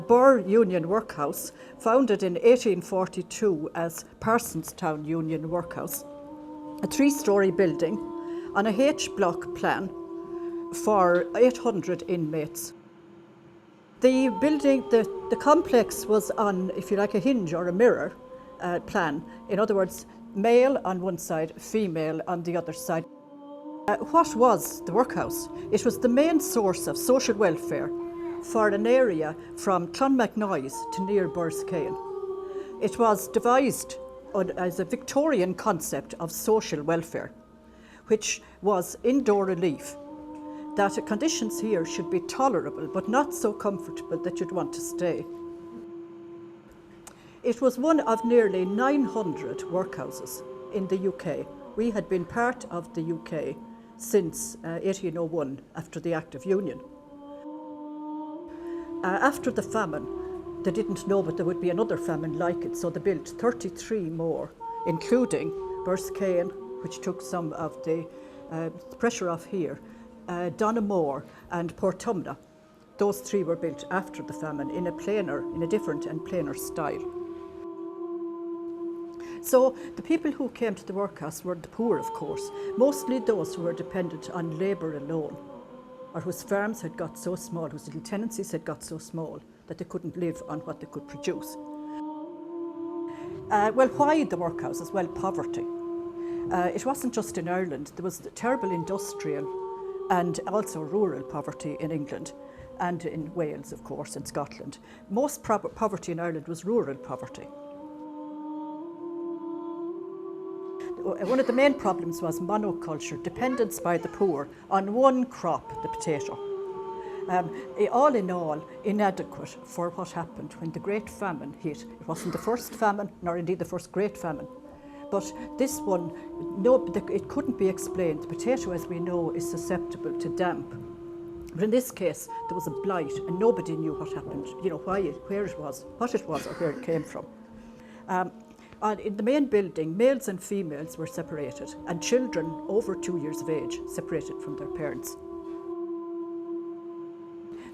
Birr Union Workhouse, founded in 1842 as Parsonstown Union Workhouse, a 3-storey building on a H-block plan for 800 inmates. The building, the complex was on, if you like, a hinge or a mirror plan. In other words, male on one side, female on the other side. What was the workhouse? It was the main source of social welfare for an area from Clonmacnoise to near Birrscane. It was devised as a Victorian concept of social welfare, which was indoor relief, that conditions here should be tolerable but not so comfortable that you'd want to stay. It was one of nearly 900 workhouses in the UK. We had been part of the UK since 1801, after the Act of Union. After the famine, they didn't know but there would be another famine like it, so they built 33 more, including Birrscane, which took some of the pressure off here, Donamore and Portumna. Those 3 were built after the famine in a different and plainer style. So the people who came to the workhouse were the poor, of course, mostly those who were dependent on labour alone, or whose farms had got so small, whose little tenancies had got so small that they couldn't live on what they could produce. Well, why the workhouses? Well, poverty. It wasn't just in Ireland. There was terrible industrial and also rural poverty in England and in Wales, of course, and Scotland. Most poverty in Ireland was rural poverty. One of the main problems was monoculture, dependence by the poor on one crop, the potato. All in all, inadequate for what happened when the Great Famine hit. It wasn't the first famine, nor indeed the first Great Famine. But this one, it couldn't be explained. The potato, as we know, is susceptible to damp. But in this case, there was a blight and nobody knew what happened, why, where it was, what it was or where it came from. In the main building, males and females were separated, and children over 2 years of age separated from their parents.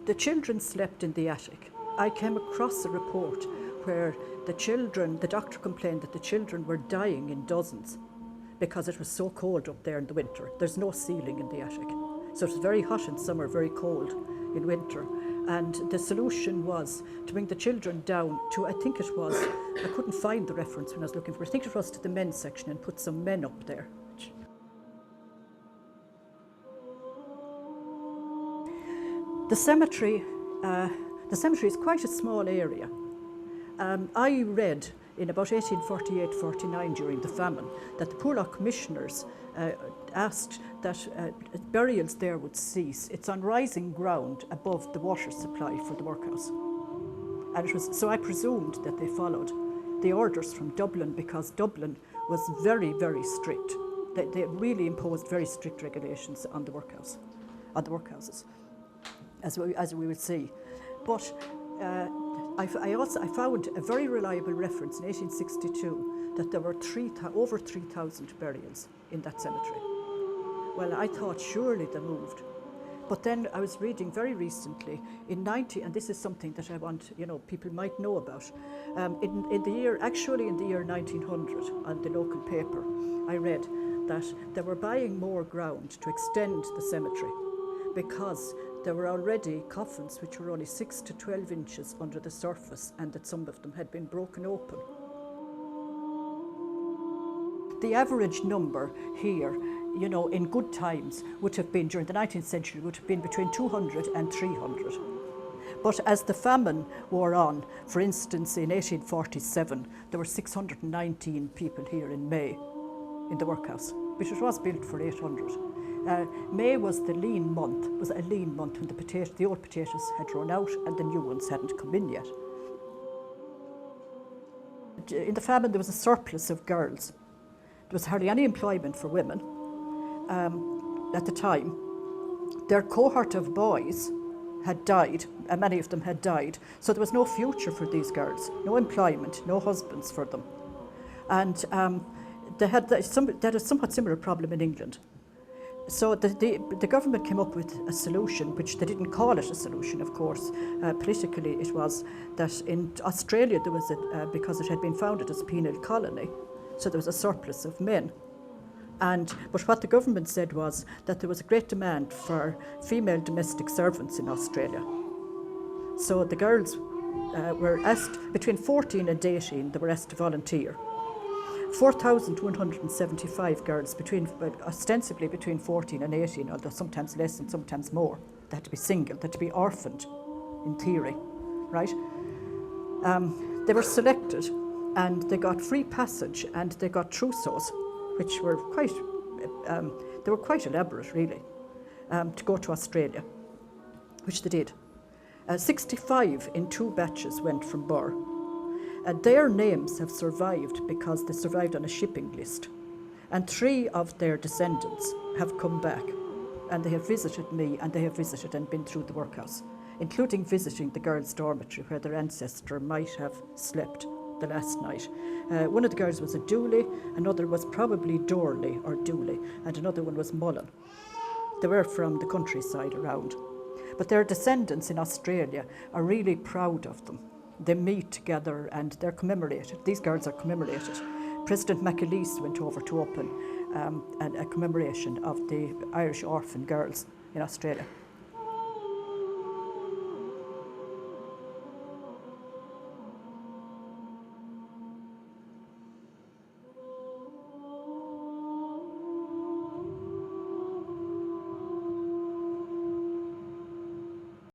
The children slept in the attic. I came across a report where the doctor complained that the children were dying in dozens because it was so cold up there in the winter. There's no ceiling in the attic. So it was very hot in summer, very cold in winter. And the solution was to bring the children down to, I couldn't find the reference when I was looking for it. I think it was to the men's section and put some men up there. The cemetery is quite a small area. I read in about 1848-49 during the famine that the Poor Law commissioners asked that burials there would cease. It's on rising ground above the water supply for the workhouse. And so I presumed that they followed the orders from Dublin, because Dublin was very, very strict. They really imposed very strict regulations on the workhouses, as we would see. But I found a very reliable reference in 1862 that there were over 3,000 burials in that cemetery. Well, I thought surely they moved. But then I was reading very recently, and this is something that I want, people might know about. In the year 1900, on the local paper, I read that they were buying more ground to extend the cemetery because there were already coffins which were only 6 to 12 inches under the surface, and that some of them had been broken open. The average number here, in good times, would have been, during the 19th century, would have been between 200 and 300. But as the famine wore on, for instance, in 1847, there were 619 people here in May, in the workhouse, which was built for 800. May was a lean month when the old potatoes had run out and the new ones hadn't come in yet. In the famine, there was a surplus of girls. There was hardly any employment for women at the time. Their cohort of boys had died, and many of them had died, so there was no future for these girls, no employment, no husbands for them. And they had a somewhat similar problem in England. So the government came up with a solution, which they didn't call it a solution, of course. Politically, it was that in Australia there was because it had been founded as a penal colony, so there was a surplus of men. But what the government said was that there was a great demand for female domestic servants in Australia. So the girls were asked, between 14 and 18, they were asked to volunteer. 4,175 girls, ostensibly between 14 and 18, although sometimes less and sometimes more. They had to be single, they had to be orphaned, in theory, right? They were selected and they got free passage and they got trousseaux, which were quite elaborate, really, to go to Australia, which they did. 65 in 2 batches went from Birr. Their names have survived because they survived on a shipping list. And 3 of their descendants have come back, and they have visited me, and they have visited and been through the workhouse, including visiting the girls' dormitory where their ancestor might have slept the last night. One of the girls was a Dooley, another was probably Dorley or Dooley, and another one was Mullen. They were from the countryside around. But their descendants in Australia are really proud of them. They meet together and they're commemorated. These girls are commemorated. President McAleese went over to open a commemoration of the Irish orphan girls in Australia.